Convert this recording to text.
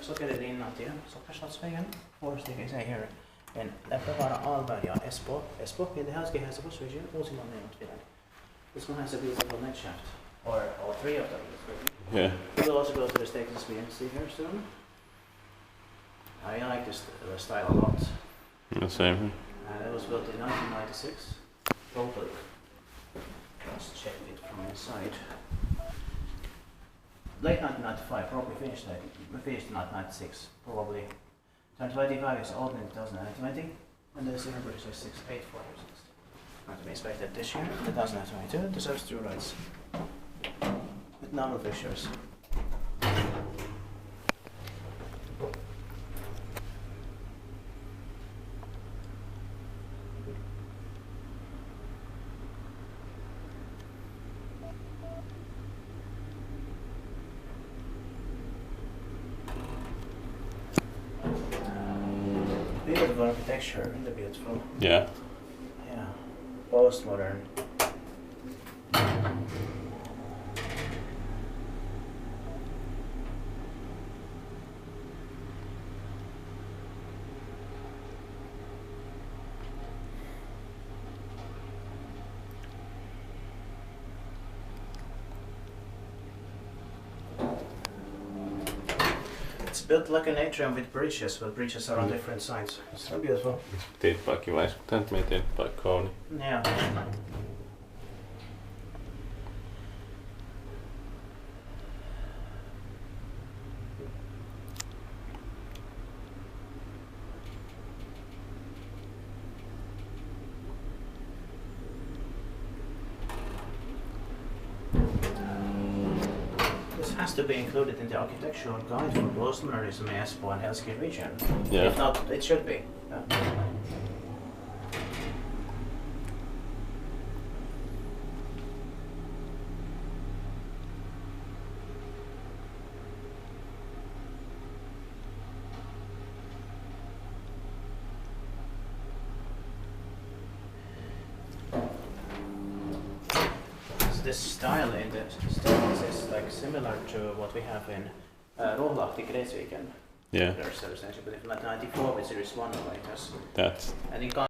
Sokerilinnantie, Sockerstadsvägen, 4 stycken säger här. En Leppävaara, Alberg ja Espoo. Espoo in the Helsinki has a bus region, Uusimaa name of Finland. This one has a beautiful net shaft, or all three of them. Yeah. We'll also go to the stations we see here soon. I like this style a lot. The same. It was built in 1996. Totally. Let's check it from inside. Late 1995, probably finished in 1996, probably. 2025 is old in 2020, and the silver is 6846. Going to be inspected this year, 2022, deserves 2 rights. With normal fixtures. Beautiful architecture, really beautiful. Yeah. Yeah, postmodern. It's built like an atrium with bridges, but bridges are on different sides. It's so beautiful. Tiedätpä kiva, kun me tiedätpä Kone. Yeah. This has to be included in the architectural guide for postmodernism in Espoo and Helsinki region. Yeah. If not, it should be. Yeah. This style in the staircase is like similar to what we have in Ruoholahti, Gräsviken. Yeah. There's essentially, but in 94 with series 1 of it has. That's. And in